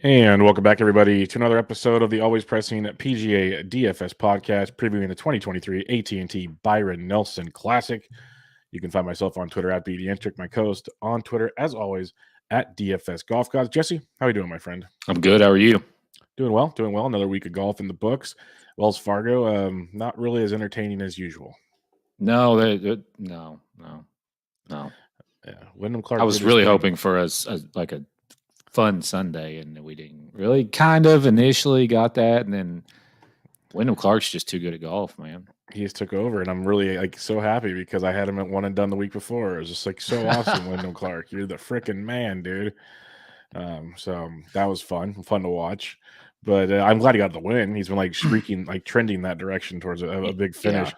And welcome back, everybody, to another episode of the Always Pressing PGA DFS podcast, previewing the 2023 AT&T Byron Nelson Classic. You can find myself on Twitter at BDentric, my co-host on Twitter, as always, at DFS Golf Gods. Jesse, how are you doing, my friend? I'm good. How are you? Doing well. Another week of golf in the books. Wells Fargo, not really as entertaining as usual. No. Yeah, Wyndham Clark. I was really hoping for a fun Sunday, and we didn't really. Kind of initially got that, and then Wyndham Clark's just too good at golf, man. He just took over, and I'm really so happy because I had him at one and done the week before. It was just so awesome, Wyndham Clark. You're the freaking man, dude. So that was fun to watch. But I'm glad he got the win. He's been streaking, trending that direction towards a big finish. Yeah.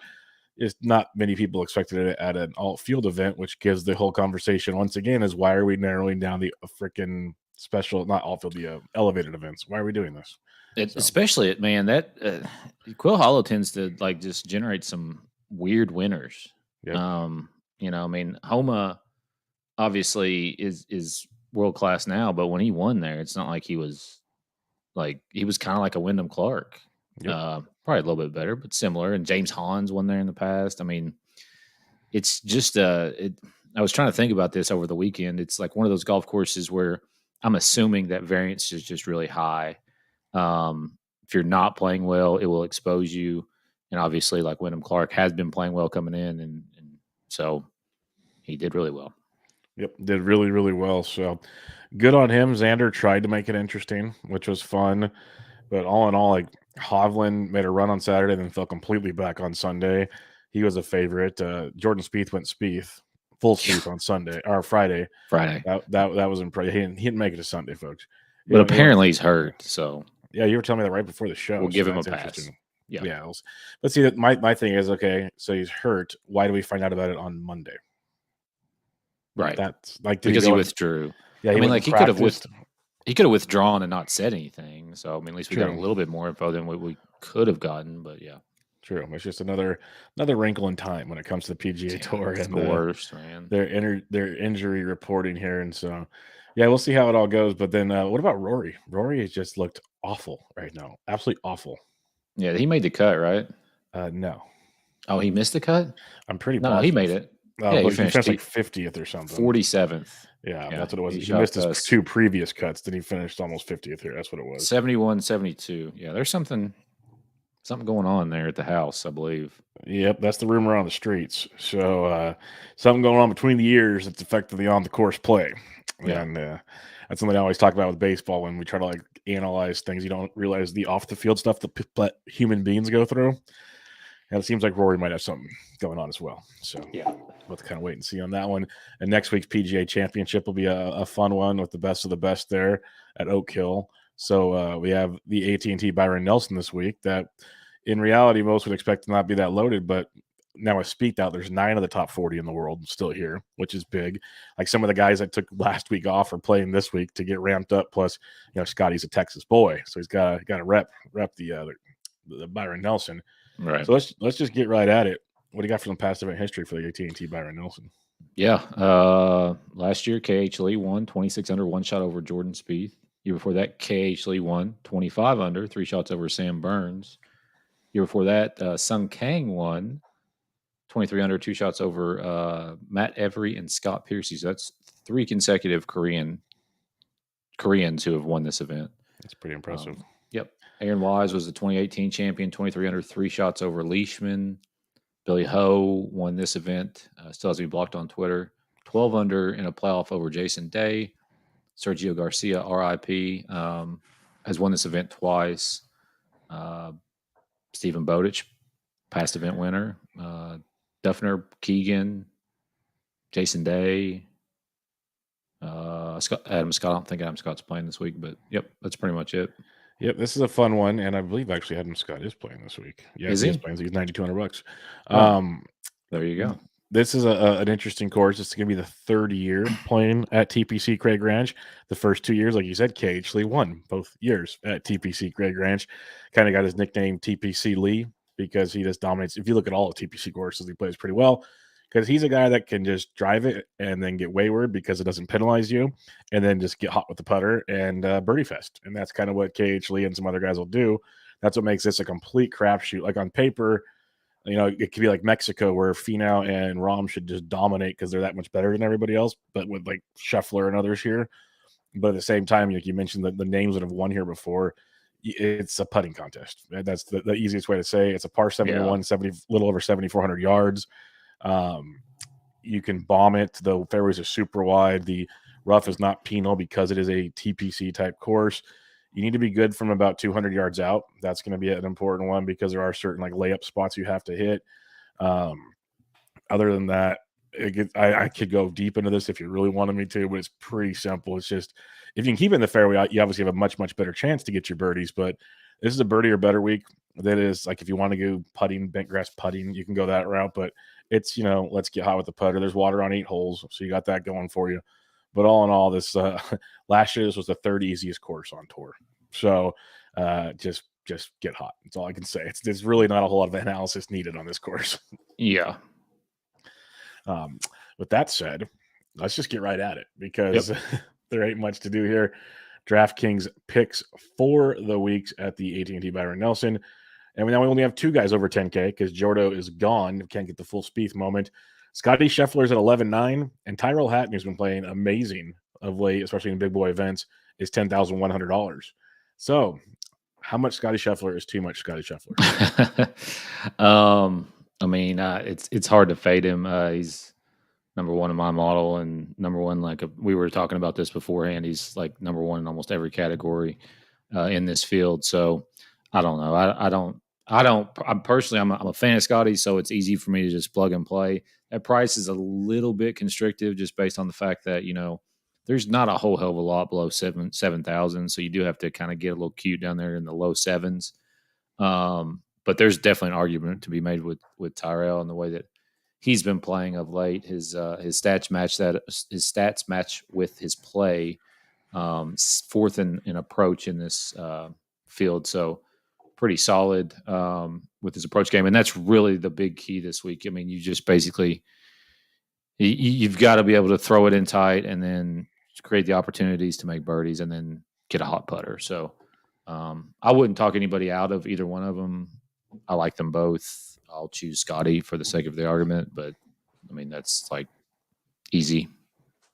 It's not many people expected it at an alt-field event, which gives the whole conversation once again is why are we narrowing down the freaking special, not alt-field, the elevated events? Why are we doing this? Especially man, that Quill Hollow tends to just generate some weird winners. Yep. Homa obviously is world class now, but when he won there, it's not like he was kind of like a Wyndham Clark. Yep. Probably a little bit better, but similar. And James Hans won there in the past. I mean, it's just I was trying to think about this over the weekend. It's like one of those golf courses where I'm assuming that variance is just really high. If you're not playing well, it will expose you. And obviously, like Wyndham Clark has been playing well coming in, and so he did really well. Yep, did really, really well. So good on him. Xander tried to make it interesting, which was fun. But all in all, Hovland made a run on Saturday and then fell completely back on Sunday. He was a favorite. Jordan Spieth went full Spieth on Sunday or Friday. That was impressive. He didn't make it to Sunday, folks. But apparently he's hurt. So yeah, you were telling me that right before the show. We'll give him a pass. Yeah. Let's see. That my thing is okay. So he's hurt. Why do we find out about it on Monday? Right. That's because he withdrew. Yeah, he could have withdrawn and not said anything. So at least we got a little bit more info than what we could have gotten. But yeah, true. It's just another wrinkle in time when it comes to the PGA Tour and the worst, man. Their injury reporting here, and so yeah, we'll see how it all goes. But then, what about Rory? Rory has just looked awful right now, absolutely awful. Yeah, he made the cut, right? No. Oh, he missed the cut. I'm pretty. No, he made it. Yeah, he finished 50th or something. 47th. Yeah, that's what it was. He missed his two previous cuts, then he finished almost 50th here. That's what it was. 71, 72. Yeah, there's something going on there at the house, I believe. Yep, that's the rumor on the streets. So something going on between the ears that's effectively on the course play. Yeah. And that's something I always talk about with baseball when we try to analyze things. You don't realize the off the field stuff that human beings go through. And it seems like Rory might have something going on as well. So yeah, we'll have to kind of wait and see on that one. And next week's PGA Championship will be a fun one with the best of the best there at Oak Hill. So we have the AT&T Byron Nelson this week that in reality most would expect to not be that loaded, but now I speak out, there's 9 of the top 40 in the world still here, which is big. Like some of the guys that took last week off are playing this week to get ramped up. Plus, Scotty's a Texas boy, so he's got to rep the Byron Nelson. Right. So let's just get right at it. What do you got for some past event history for the AT&T Byron Nelson? Yeah. Last year, KH Lee won 26 under, 1 shot over Jordan Spieth. Year before that, KH Lee won 25 under, 3 shots over Sam Burns. Year before that, Sung Kang won 23 under, 2 shots over Matt Every and Scott Piercy. So that's 3 consecutive Koreans who have won this event. That's pretty impressive. Yep. Aaron Wise was the 2018 champion, 23 under, 3 shots over Leishman. Billy Ho won this event. Still has to be blocked on Twitter. 12 under in a playoff over Jason Day. Sergio Garcia, RIP, has won this event twice. Stephen Bowditch, past event winner. Duffner, Keegan, Jason Day, Adam Scott. I don't think Adam Scott's playing this week, but yep, that's pretty much it. Yep, this is a fun one, and I believe actually Adam Scott is playing this week. Yeah, is he? Is playing. He's $9,200. There you go. This is an interesting course. It's going to be the 3rd year playing at TPC Craig Ranch. The first 2 years, like you said, KH Lee won both years at TPC Craig Ranch. Kind of got his nickname TPC Lee because he just dominates. If you look at all the TPC courses, he plays pretty well. because he's a guy that can just drive it and then get wayward because it doesn't penalize you, and then just get hot with the putter and birdie fest. And that's kind of what KH Lee and some other guys will do. That's what makes this a complete crapshoot. Like on paper, it could be like Mexico where Finau and Rahm should just dominate because they're that much better than everybody else, but with like Scheffler and others here. But at the same time, like you mentioned, the names that have won here before, it's a putting contest. That's the easiest way to say it. It's a par 71, 70, little over 7,400 yards. You can bomb it. The fairways are super wide. The rough is not penal because it is a TPC type course. You need to be good from about 200 yards out. That's going to be an important one because there are certain like layup spots you have to hit. Other than that, I could go deep into this if you really wanted me to, but it's pretty simple. It's just if you can keep it in the fairway, you obviously have a much, much better chance to get your birdies. But this is a birdie or better week. That is like if you want to go putting, bent grass putting, you can go that route. But it's, let's get hot with the putter. There's water on 8 holes, so you got that going for you. But all in all, this last year, this was the 3rd easiest course on tour. So just get hot. That's all I can say. There's really not a whole lot of analysis needed on this course. Yeah. With that said, let's just get right at it because there ain't much to do here. DraftKings picks for the weeks at the AT&T Byron Nelson. And now we only have 2 guys over 10K because Jordo is gone. Can't get the full Spieth moment. Scotty Scheffler's at 11.9, and Tyrell Hatton, who's been playing amazing of late, especially in big boy events, is $10,100. So how much Scotty Scheffler is too much Scotty Scheffler? I mean, it's hard to fade him. He's number 1 in my model and number 1, we were talking about this beforehand. He's like number 1 in almost every category in this field. So I don't know. I'm personally, I'm a fan of Scotty, so it's easy for me to just plug and play. That price is a little bit constrictive just based on the fact that, there's not a whole hell of a lot below 7,000. So you do have to kind of get a little cute down there in the low 7s. But there's definitely an argument to be made with Tyrell and the way that he's been playing of late. His stats match with his play. 4th in approach in this field. So pretty solid with his approach game. And that's really the big key this week. I mean, you just basically you've got to be able to throw it in tight and then create the opportunities to make birdies and then get a hot putter. So I wouldn't talk anybody out of either one of them. I like them both. I'll choose Scotty for the sake of the argument, but I mean, that's like easy.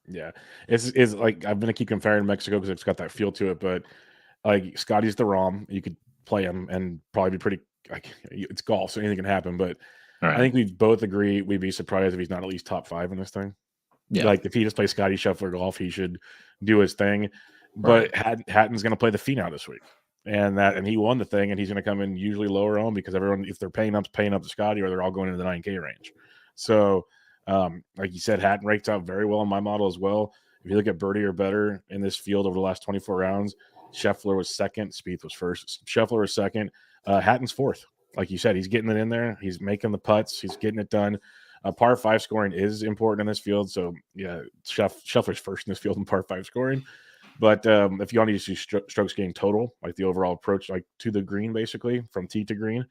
Yeah. It's like I'm going to keep comparing Mexico because it's got that feel to it, but like Scotty's the ROM. You could play him and probably be pretty like it's golf, so anything can happen. But I think we both agree we'd be surprised if he's not at least top 5 in this thing. Yeah. Like if he just plays Scotty Scheffler golf, he should do his thing. But Hatton's going to play the Finau this week, and he won the thing, and he's going to come in usually lower on because everyone, if they're paying up to Scotty, or they're all going into the 9K range. So, like you said, Hatton rates out very well in my model as well. If you look at birdie or better in this field over the last 24 rounds, Scheffler was 2nd, Spieth was 1st. Scheffler was 2nd, Hatton's 4th. Like you said, he's getting it in there. He's making the putts. He's getting it done. Par 5 scoring is important in this field. So, yeah, Scheffler's 1st in this field in par 5 scoring. But if you want to just do strokes gained total, like the overall approach, like to the green, basically from tee to green,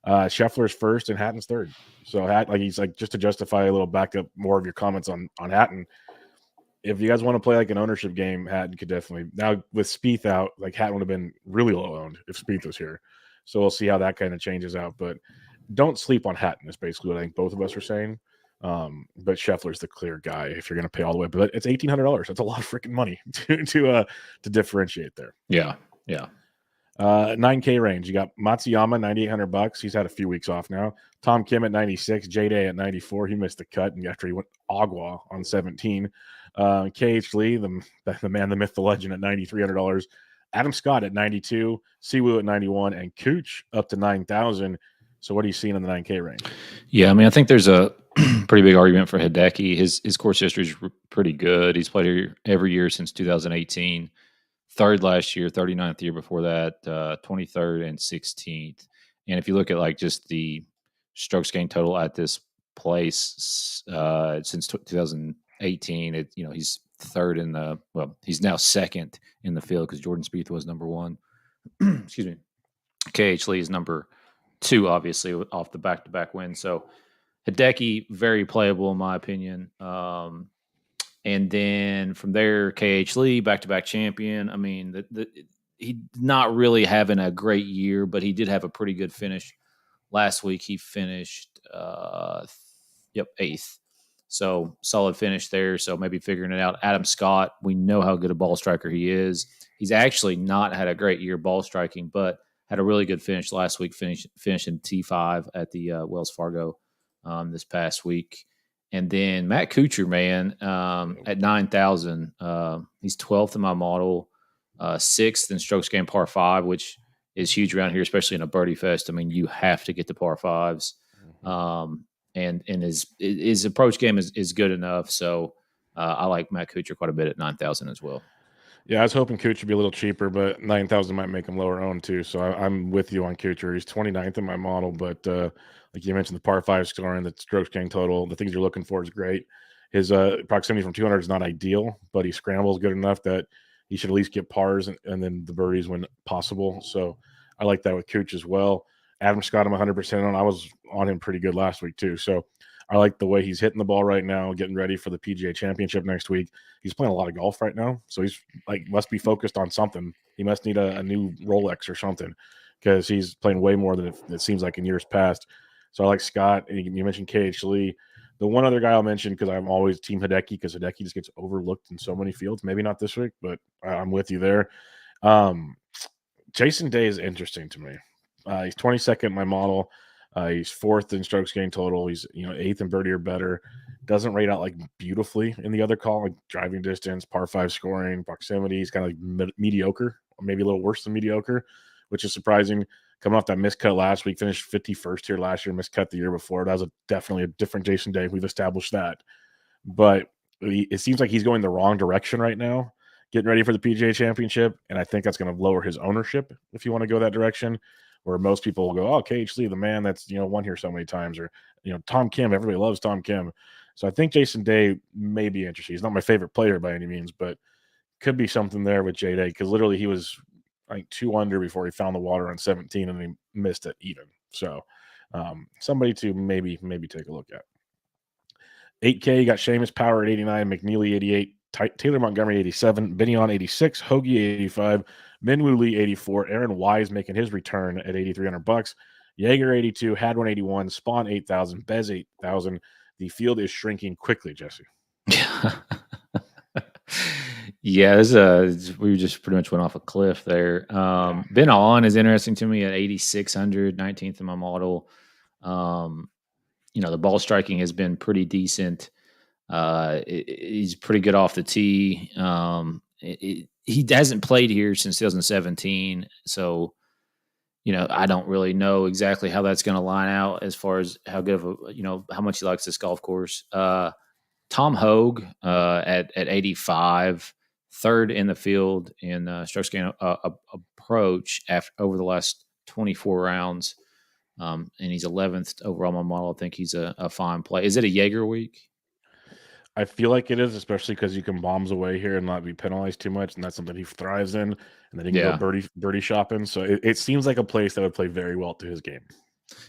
Scheffler's 1st and Hatton's 3rd. So he's like, just to justify a little back up more of your comments on Hatton. If you guys want to play like an ownership game, Hatton could definitely. Now with Spieth out, like Hatton would have been really low owned if Spieth was here. So we'll see how that kind of changes out. But don't sleep on Hatton is basically what I think both of us are saying. But Scheffler's the clear guy if you're going to pay all the way. But it's $1,800. That's a lot of freaking money to differentiate there. Yeah. 9K range. You got Matsuyama, $9,800. He's had a few weeks off now. Tom Kim at 96. J-Day at 94. He missed the cut and after he went Agua on 17. KH Lee, the man, the myth, the legend at $9,300. Adam Scott at 92. Siwoo at 91. And Cooch up to 9,000. So what are you seeing in the 9K range? Yeah, I mean, I think there's a pretty big argument for Hideki. His course history is pretty good. He's played here every year since 2018. 3rd last year, 39th the year before that, 23rd and 16th. And if you look at like just the strokes gained total at this place since 2018, he's 3rd in the he's now 2nd in the field because Jordan Spieth was number 1. Excuse me. KH Lee is number 2, obviously, off the back-to-back win. So Hideki, very playable in my opinion. And then from there, KH Lee, back-to-back champion. I mean, he not really having a great year, but he did have a pretty good finish last week. He finished, 8th. So solid finish there. So maybe figuring it out. Adam Scott, we know how good a ball striker he is. He's actually not had a great year ball striking, but had a really good finish last week. Finishing T5 at the Wells Fargo this past week. And then Matt Kuchar, man, at 9,000, he's 12th in my model, 6th in strokes gained par 5, which is huge around here, especially in a birdie fest. I mean, you have to get the par 5s. And his approach game is good enough. So I like Matt Kuchar quite a bit at 9,000 as well. Yeah, I was hoping Kuchar would be a little cheaper, but 9,000 might make him lower owned too. So I'm with you on Kuchar. He's 29th in my model, but like you mentioned, the par 5 scoring, the strokes gained total, the things you're looking for is great. His proximity from 200 is not ideal, but he scrambles good enough that he should at least get pars and then the birdies when possible. So I like that with Kuchar as well. Adam Scott, I'm 100% on. I was on him pretty good last week too. So I like the way he's hitting the ball right now, getting ready for the PGA Championship next week. He's playing a lot of golf right now, so he's must be focused on something. He must need a new Rolex or something because he's playing way more than it seems like in years past. So I like Scott. And you mentioned KH Lee. The one other guy I'll mention because I'm always Team Hideki because Hideki just gets overlooked in so many fields. Maybe not this week, but I'm with you there. Jason Day is interesting to me. He's 22nd in my model. He's 4th in strokes gained total. He's 8th in birdie or better. Doesn't rate out like beautifully in the other call, like driving distance, par 5 scoring, proximity. He's kind of like mediocre, or maybe a little worse than mediocre, which is surprising. Coming off that miscut last week, finished 51st here last year, miscut the year before. That was definitely a different Jason Day. We've established that. But it seems like he's going the wrong direction right now, getting ready for the PGA Championship. And I think that's going to lower his ownership if you want to go that direction. Where most people will go, oh, KH Lee, the man that's won here so many times, or Tom Kim, everybody loves Tom Kim. So I think Jason Day may be interesting. He's not my favorite player by any means, but could be something there with J Day because literally he was like 2 under before he found the water on 17 and he missed it even. So somebody to maybe take a look at. 8K, you got Seamus Power at 89, McNeely 88, Taylor Montgomery 87, Binion 86, Hoagie 85, Minwoo Lee 84, Aaron Wise making his return at $8,300, Jaeger 82, Hadwin 81, Spawn 8,000, Bez 8,000. The field is shrinking quickly, Jesse. Yeah, we just pretty much went off a cliff there. Ben On is interesting to me at 8,600, 19th in my model. The ball striking has been pretty decent. He's pretty good off the tee. He hasn't played here since 2017, so I don't really know exactly how that's going to line out as far as how good of how much he likes this golf course. Tom Hogue at 85, 3rd in the field in strokes gained approach over the last 24 rounds. And he's 11th overall on my model. I think he's a fine play. Is it a Jaeger week? I feel like it is, especially because you can bombs away here and not be penalized too much, and that's something he thrives in. And then he can go birdie shopping. So it seems like a place that would play very well to his game.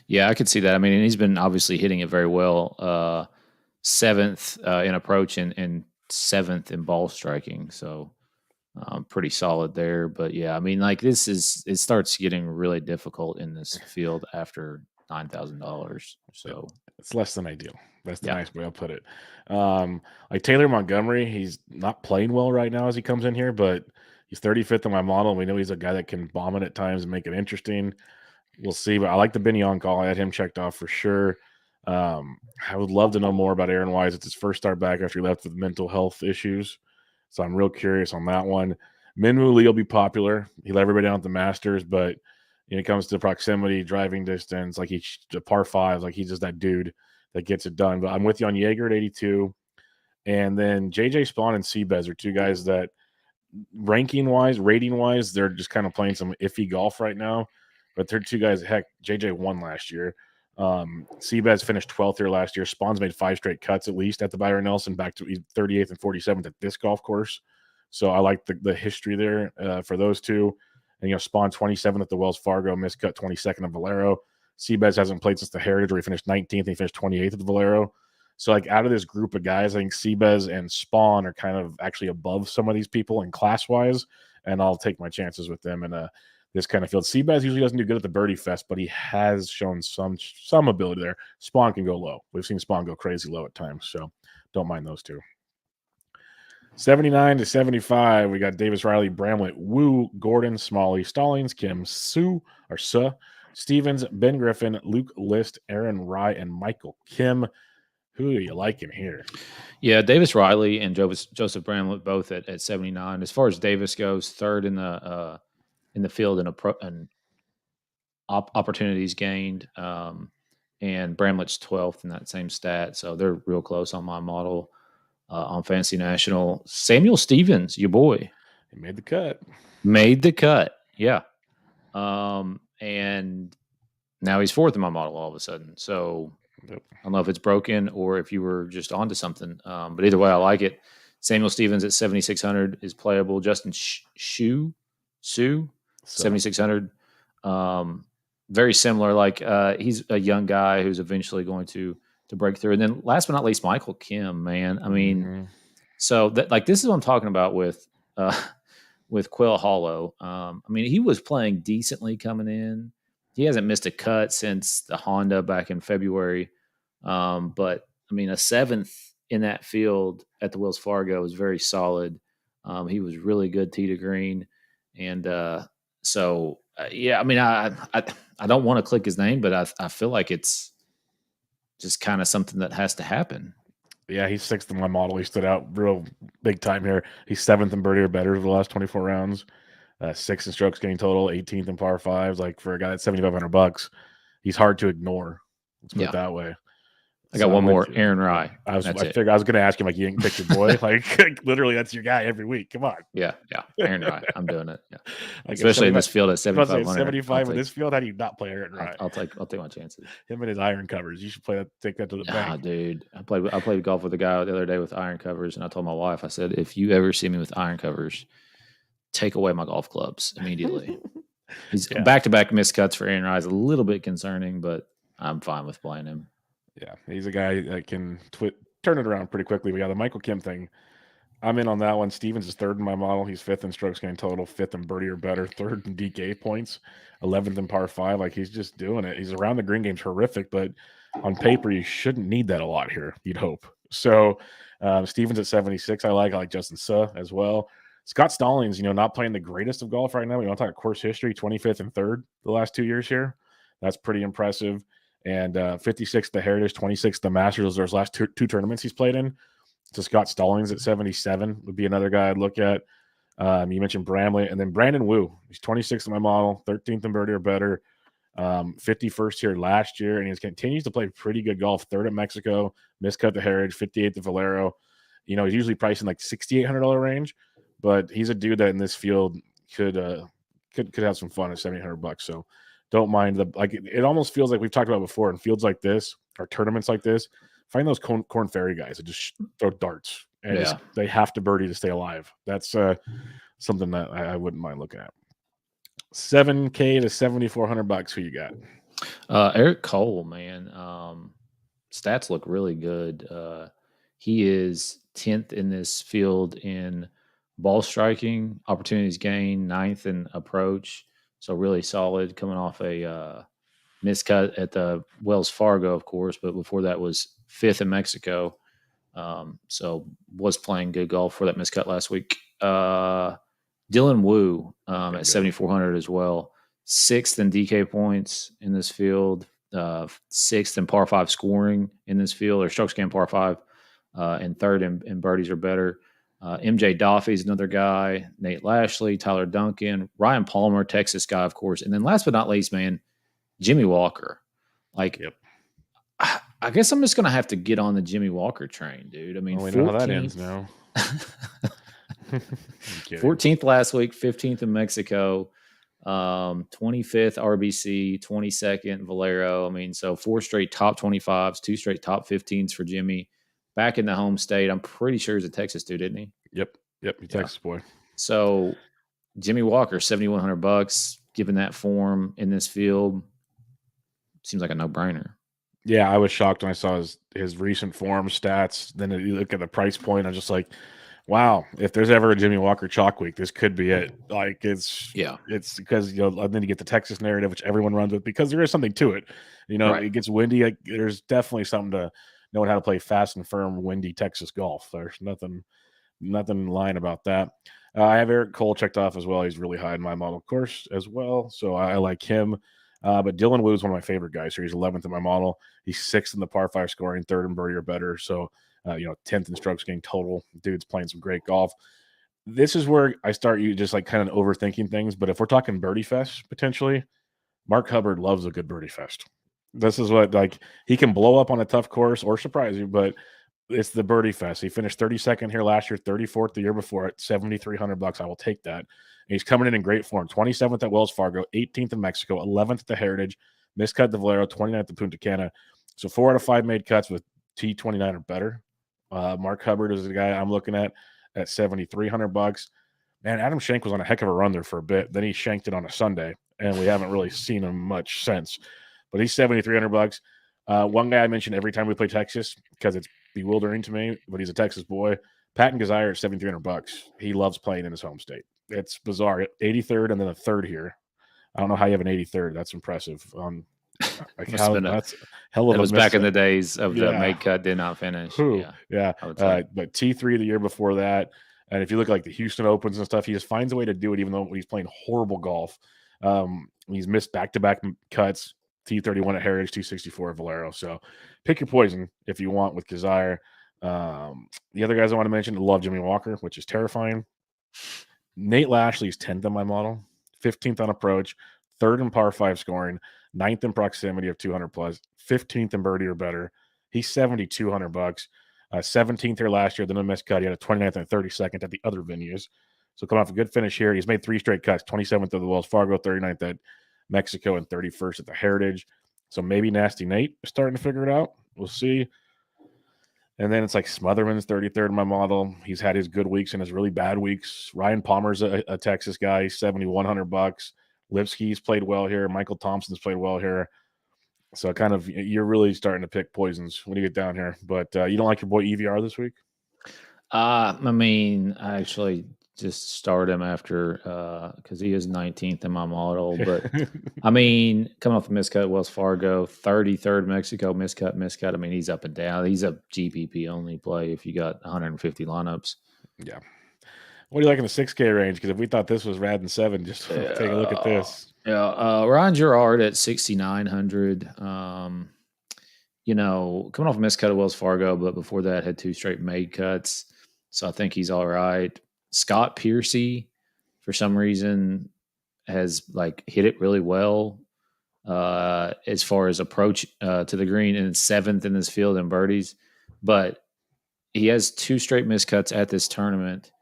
Yeah, I could see that. I mean, and he's been obviously hitting it very well. 7th in approach and 7th in ball striking. So pretty solid there. But yeah, I mean, like it starts getting really difficult in this field after $9,000. So it's less than ideal. That's the nice way I'll put it. Like Taylor Montgomery, he's not playing well right now as he comes in here, but he's 35th on my model. We know he's a guy that can bomb it at times and make it interesting. We'll see, but I like the Binion call. I had him checked off for sure. I would love to know more about Aaron Wise. It's his first start back after he left with mental health issues. So I'm real curious on that one. Minwoo Lee will be popular. He let everybody down at the Masters, but when it comes to proximity, driving distance, like he's a par 5, like he's just that dude that gets it done. But I'm with you on Jaeger at 82. And then JJ Spawn and Seabez are two guys that ranking-wise, rating-wise, they're just kind of playing some iffy golf right now. But they're two guys, heck, JJ won last year. Seabez finished 12th here last year. Spawn's made 5 straight cuts at least at the Byron Nelson, back to 38th and 47th at this golf course. So I like the history there for those two. And Spawn 27th at the Wells Fargo, miscut 22nd at Valero. Seabez hasn't played since the Heritage, where he finished 19th and he finished 28th at the Valero. So, like, out of this group of guys, I think Seabez and Spawn are kind of actually above some of these people in class-wise, and I'll take my chances with them in this kind of field. Seabez usually doesn't do good at the Birdie Fest, but he has shown some ability there. Spawn can go low. We've seen Spawn go crazy low at times, so don't mind those two. 79 to 75, we got Davis, Riley, Bramlett, Wu, Gordon, Smalley, Stallings, Kim, Suh, Stevens, Ben Griffin, Luke List, Aaron Rye, and Michael Kim. Who are you liking here? Yeah, Davis, Riley, and Joseph Bramlett both at 79. As far as Davis goes, third in the field and opportunities gained, and Bramlett's 12th in that same stat. So they're real close on my model. On Fantasy National, Samuel Stevens, your boy, he made the cut. Yeah, and now he's fourth in my model all of a sudden. So I don't know if it's broken or if you were just onto something. But either way, I like it. Samuel Stevens at 7,600 is playable. Justin Suh, 7,600. Very similar. Like he's a young guy who's eventually going to break through. And then last but not least, Michael Kim, man. I mean, so that, like, this is what I'm talking about with Quail Hollow. I mean, he was playing decently coming in. He hasn't missed a cut since the Honda back in February. But I mean, a seventh in that field at the Wells Fargo was very solid. He was really good tee to green. And yeah, I mean, I don't want to click his name, but I feel like it's just kind of something that has to happen. Yeah, he's sixth in my model. He stood out real big time here. He's seventh in birdie or better for the last 24 rounds. Sixth in strokes gained total, 18th in par fives. Like, for a guy that's $7,500, he's hard to ignore. Let's put it that way. I got one more, Aaron Rye. I figured I was going to ask him, like, you didn't pick your boy. like literally, that's your guy every week. Come on. Yeah, Aaron Rye. I'm doing it. Yeah, like especially in this field at 7,500. 75 in this field. How do you not play Aaron Rye? I'll take my chances. Him and his iron covers. You should take that to the bank. Dude, I played golf with a guy the other day with iron covers, and I told my wife, I said, if you ever see me with iron covers, take away my golf clubs immediately. He's back-to-back missed cuts for Aaron Rye is a little bit concerning, but I'm fine with playing him. Yeah, he's a guy that can turn it around pretty quickly. We got the Michael Kim thing. I'm in on that one. Stevens is third in my model. He's fifth in strokes gained total, fifth in birdie or better, third in DK points, 11th in par five. Like, he's just doing it. He's around the green game's horrific, but on paper, you shouldn't need that a lot here, you'd hope. So Stevens at 76, I like Justin Suh as well. Scott Stallings, not playing the greatest of golf right now. We want to talk course history, 25th and 3rd the last 2 years here. That's pretty impressive. And 56th the Heritage, 26th the Masters. Those are his last two tournaments he's played in. So Scott Stallings at 77 would be another guy I'd look at. You mentioned Bramlett, and then Brandon Wu. He's 26th in my model, 13th in birdie or better, 51st here last year, and he continues to play pretty good golf. Third at Mexico, miscut the Heritage, 58th at Valero. He's usually priced in like $6,800 range, but he's a dude that in this field could have some fun at $7,800. So don't mind it almost feels like we've talked about before in fields like this or tournaments like this. Find those Corn Ferry guys that just throw darts and they have to birdie to stay alive. That's something that I wouldn't mind looking at. $7K to $7,400. Who you got? Eric Cole, man. Stats look really good. He is 10th in this field in ball striking, opportunities gained, 9th in approach. So really solid, coming off a miscut at the Wells Fargo, of course, but before that was 5th in Mexico. So was playing good golf for that miscut last week. Dylan Wu at 7,400 as well. 6th in DK points in this field. 6th in par 5 scoring in this field, or strokes gained par 5, and 3rd in birdies or better. MJ Doffy's another guy. Nate Lashley, Tyler Duncan, Ryan Palmer, Texas guy, of course. And then last but not least, man, Jimmy Walker. I guess I'm just going to have to get on the Jimmy Walker train, dude. I mean, we know how that ends now. 14th last week, 15th in Mexico, 25th RBC, 22nd Valero. I mean, so 4 straight top 25s, 2 straight top 15s for Jimmy. Back in the home state. I'm pretty sure he's a Texas dude, isn't he? Yep. He's Texas boy. So Jimmy Walker, $7,100, given that form in this field, seems like a no-brainer. Yeah, I was shocked when I saw his recent form stats. Then you look at the price point, I'm just like, wow, if there's ever a Jimmy Walker chalk week, this could be it. Like it's because and then you get the Texas narrative, which everyone runs with because there is something to it. Right. It gets windy. Like, there's definitely something to knowing how to play fast and firm, windy Texas golf. There's nothing lying about that. I have Eric Cole checked off as well. He's really high in my model course as well, so I like him. But Dylan Wu is one of my favorite guys here. He's 11th in my model. He's 6th in the par 5 scoring, 3rd in birdie or better. So, 10th in strokes gained total. Dude's playing some great golf. This is where I start you just like kind of overthinking things. But if we're talking birdie fest potentially, Mark Hubbard loves a good birdie fest. This is what, like, he can blow up on a tough course or surprise you, but it's the birdie fest. He finished 32nd here last year, 34th the year before at $7,300. I will take that. And he's coming in great form. 27th at Wells Fargo, 18th in Mexico, 11th at the Heritage, miscut the Valero, 29th at Punta Cana. So 4 out of 5 made cuts with T29 or better. Mark Hubbard is the guy I'm looking at $7,300. Man, Adam Schenk was on a heck of a run there for a bit. Then he shanked it on a Sunday, and we haven't really seen him much since. But he's $7,300. One guy I mention every time we play Texas because it's bewildering to me, but he's a Texas boy. Patton Gazire at $7,300. He loves playing in his home state. It's bizarre. 83rd and then a third here. I don't know how you have an 83rd. That's impressive. That's hell of a. It was back in the days of the made cut did not finish. Yeah. But T3 the year before that, and if you look at like the Houston Opens and stuff, he just finds a way to do it, even though he's playing horrible golf. He's missed back-to-back cuts. T31 at Heritage, T64 at Valero. So pick your poison if you want with Gazire. The other guys I want to mention, love Jimmy Walker, which is terrifying. Nate Lashley's 10th on my model, 15th on approach, 3rd in par 5 scoring, 9th in proximity of 200 plus, 15th in birdie or better. He's $7,200. 17th here last year, then a missed cut. He had a 29th and a 32nd at the other venues. So coming off a good finish here. He's made 3 straight cuts, 27th at the Wells Fargo, 39th at Mexico, and 31st at the Heritage. So maybe Nasty Nate is starting to figure it out. We'll see. And then it's like Smotherman's 33rd in my model. He's had his good weeks and his really bad weeks. Ryan Palmer's a Texas guy, $7,100. Lipsky's played well here. Michael Thompson's played well here. So kind of you're really starting to pick poisons when you get down here. But you don't like your boy EVR this week? I mean, I actually just started him after because he is 19th in my model. But I mean, coming off a miscut Wells Fargo, 33rd Mexico, miscut. I mean, he's up and down. He's a GPP only play if you got 150 lineups. Yeah. What do you like in the 6K range? Because if we thought this was rad and 7, just take a look at this. Yeah, Ryan Gerard at 6,900. Coming off a miscut at Wells Fargo, but before that had 2 straight made cuts. So I think he's all right. Scott Piercy, for some reason, has hit it really well as far as approach to the green, and 7th in this field in birdies. But he has 2 straight miscuts at this tournament,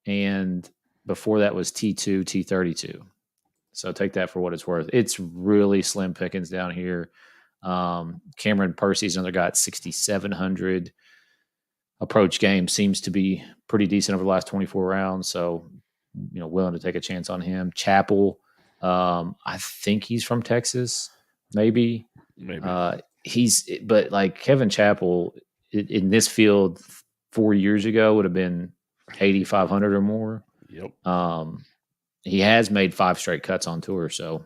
and before that was T2, T32. So take that for what it's worth. It's really slim pickings down here. Cameron Percy's another guy at 6,700. Approach game seems to be pretty decent over the last 24 rounds. So, willing to take a chance on him. Chappell, I think he's from Texas, maybe. But Kevin Chappell in this field 4 years ago would have been 8,500 or more. Yep. He has made 5 straight cuts on tour. So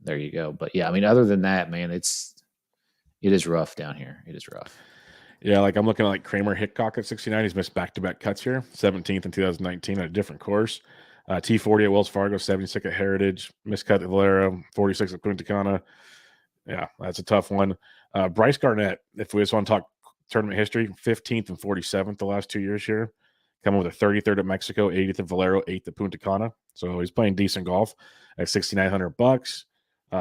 there you go. But yeah, I mean, other than that, man, it is rough down here. It is rough. Yeah, I'm looking at Kramer Hickok at 69. He's missed back-to-back cuts here. 17th in 2019 at a different course. T40 at Wells Fargo, 76 at Heritage. Miscut at Valero, 46 at Punta Cana. Yeah, that's a tough one. Bryce Garnett, if we just want to talk tournament history, 15th and 47th the last 2 years here. Coming with a 33rd at Mexico, 80th at Valero, 8th at Punta Cana. So he's playing decent golf at $6,900.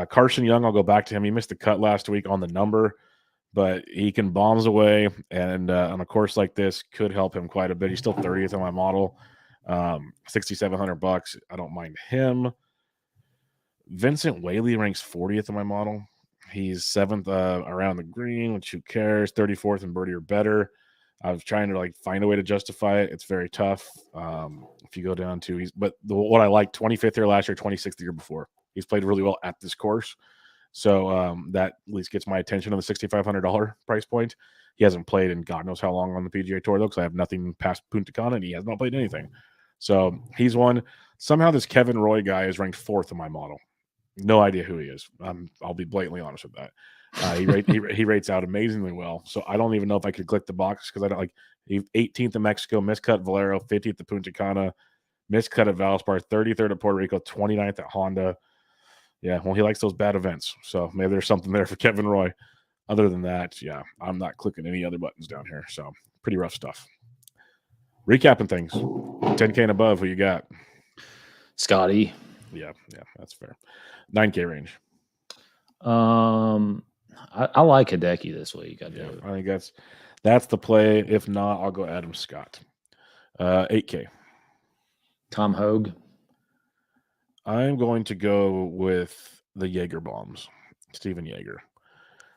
Carson Young, I'll go back to him. He missed the cut last week on the number, but he can bombs away, and on a course like this could help him quite a bit. He's still 30th on my model, $6,700. I don't mind him. Vincent Whaley ranks 40th on my model. He's 7th around the green, which who cares? 34th in birdie or better. I was trying to find a way to justify it. It's very tough. If you go down to what I like, 25th here last year, 26th the year before. He's played really well at this course. So that at least gets my attention on the $6,500 price point. He hasn't played in God knows how long on the PGA Tour, though, because I have nothing past Punta Cana, and he has not played anything. So he's one. Somehow this Kevin Roy guy is ranked 4th in my model. No idea who he is. I'll be blatantly honest with that. He rates out amazingly well. So I don't even know if I could click the box because I don't like 18th in Mexico, miscut Valero, 50th at Punta Cana, miscut at Valspar, 33rd at Puerto Rico, 29th at Honda. Yeah, well, he likes those bad events. So maybe there's something there for Kevin Roy. Other than that, yeah, I'm not clicking any other buttons down here. So pretty rough stuff. Recapping things. 10K and above, who you got? Scotty. Yeah, that's fair. 9K range. I like Hideki this week. I do. I think that's the play. If not, I'll go Adam Scott. 8K. Tom Hogue. I'm going to go with the Jaeger bombs. Steven Jaeger.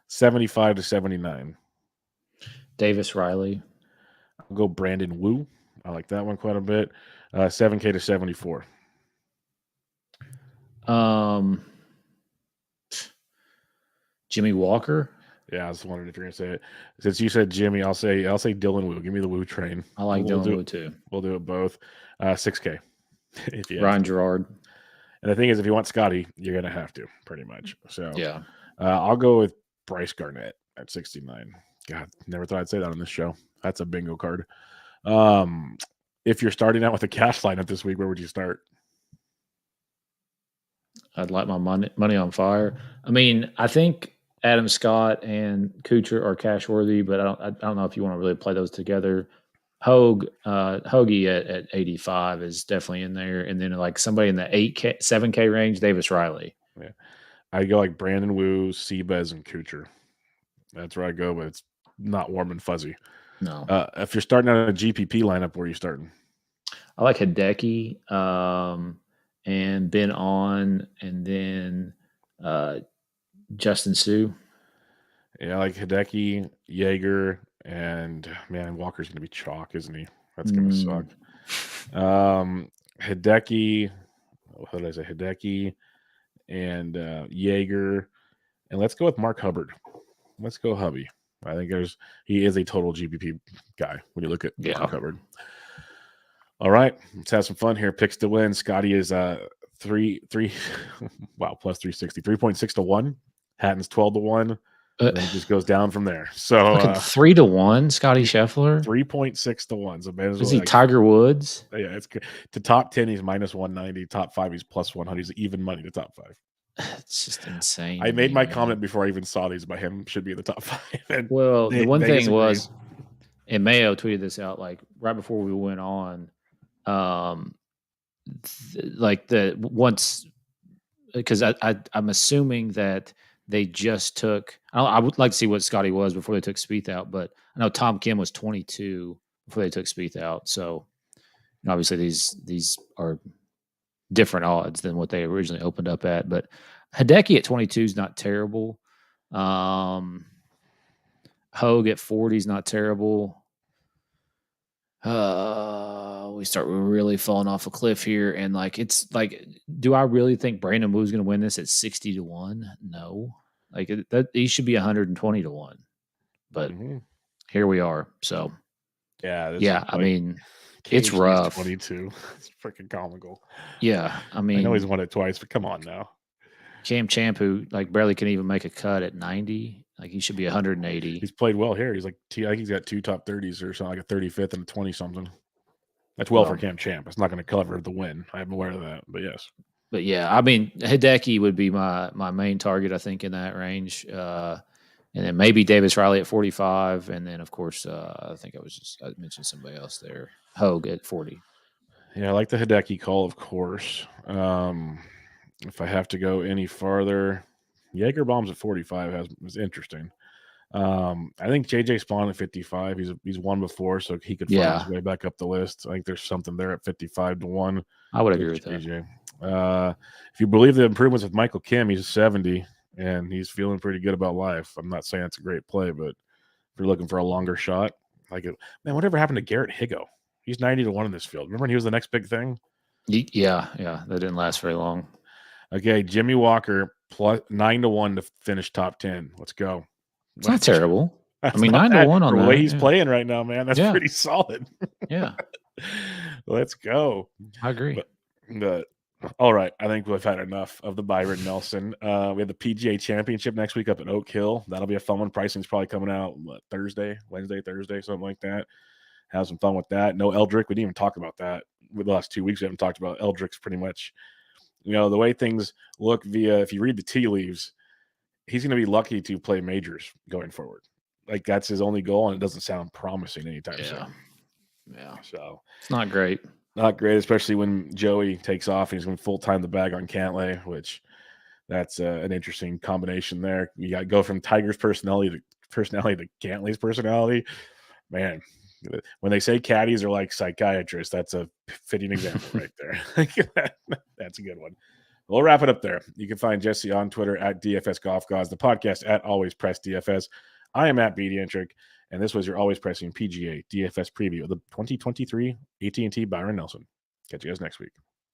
75 to 79. Davis Riley. I'll go Brandon Wu. I like that one quite a bit. 7K to 74. Jimmy Walker. Yeah, I was wondering if you're gonna say it. Since you said Jimmy, I'll say Dylan Wu. Give me the Wu train. I like Dylan Wu too. We'll do it both. 6K. Ryan Gerard. And the thing is, if you want Scotty, you're gonna have to pretty much. So yeah, I'll go with Bryce Garnett at 69. God, never thought I'd say that on this show. That's a bingo card. If you're starting out with a cash lineup this week, where would you start? I'd like my money on fire. I mean, I think Adam Scott and Kuchar are cash worthy, but I don't know if you want to really play those together. Hoagie at 85 is definitely in there, and then like somebody in the 8K, 7K range, Davis Riley. Yeah, I go like Brandon Wu, Seabez, and Kuchar. That's where I go, but it's not warm and fuzzy. No. If you're starting out a GPP lineup, where are you starting? I like Hideki and Ben On, and then Justin Sue. Yeah, I like Hideki, Jaeger, and man, Walker's going to be chalk, isn't he? That's going to suck. Hideki, what did I say? Hideki and Jaeger, and let's go with Mark Hubbard. Let's go Hubby. I think he is a total GPP guy when you look at Mark Hubbard. All right, let's have some fun here. Picks to win. Scotty is three wow, plus 360, 3.6 to 1. Hatton's 12 to 1. And it just goes down from there. So 3 to 1, Scotty Scheffler. 3.6 to 1. So is he like, Tiger Woods? Yeah, it's good. To top 10, he's minus 190. Top 5, he's plus 100. He's even money to top 5. It's just insane. I made my comment before I even saw these by him. Should be in the top 5. And the one thing was, and Mayo tweeted this out like right before we went on. Because I'm assuming that they just took. I would like to see what Scotty was before they took Spieth out, but I know Tom Kim was 22 before they took Spieth out. So obviously these are different odds than what they originally opened up at. But Hideki at 22 is not terrible. Hogue at 40 is not terrible. We start really falling off a cliff here, and it's do I really think Brandon Wu's going to win this at 60 to 1? No, he should be 120 to 1, but here we are. So yeah, I mean, it's rough. 22, it's freaking comical. Yeah, I mean, I know he's won it twice, but come on now. Cam Champ, who barely can even make a cut at 90. He should be 180. He's played well here. He's I think he's got 2 top 30s or something, like a 35th and a 20 something. That's well for Cam Champ. It's not going to cover the win. I'm aware of that, but yes. But yeah, I mean, Hideki would be my main target, I think, in that range. And then maybe Davis Riley at 45. And then, of course, I think I mentioned somebody else there. Hogue at 40. Yeah, I like the Hideki call, of course. If I have to go any farther, Jaeger bombs at 45 was interesting. I think JJ Spawn at 55. He's won before, so he could find his way back up the list. I think there's something there at 55 to 1. I would agree with JJ. If you believe the improvements with Michael Kim, he's 70 and he's feeling pretty good about life. I'm not saying it's a great play, but if you're looking for a longer shot, man, whatever happened to Garrett Higgo? He's 90 to 1 in this field. Remember when he was the next big thing? Yeah, that didn't last very long. Okay, Jimmy Walker. plus 9-1 to finish top 10. Let's go. It's not terrible. That's I mean, not 9-1 on the that. way he's playing right now, man. That's Yeah. pretty solid. Yeah. Let's go. I agree. But all right, I think we've had enough of the Byron Nelson. We have the PGA Championship next week up at Oak Hill. That'll be a fun one. Pricing's probably coming out Wednesday, Thursday, something like that. Have some fun with that. No Eldrick. We didn't even talk about that. With the last 2 weeks, we haven't talked about Eldrick's pretty much. The way things look if you read the tea leaves, he's going to be lucky to play majors going forward. Like that's his only goal, and it doesn't sound promising anytime soon. Yeah. So it's not great. Not great, especially when Joey takes off and he's going full-time the bag on Cantlay, which that's an interesting combination there. You got to go from Tiger's personality to Cantlay's personality. Man, when they say caddies are like psychiatrists, that's a fitting example right there. That's a good one. We'll wrap it up there. You can find Jesse on Twitter at DFS Golf Gods, the podcast at Always Press DFS. I am at BDentric, and this was your Always Pressing PGA DFS preview of the 2023 AT&T Byron Nelson. Catch you guys next week.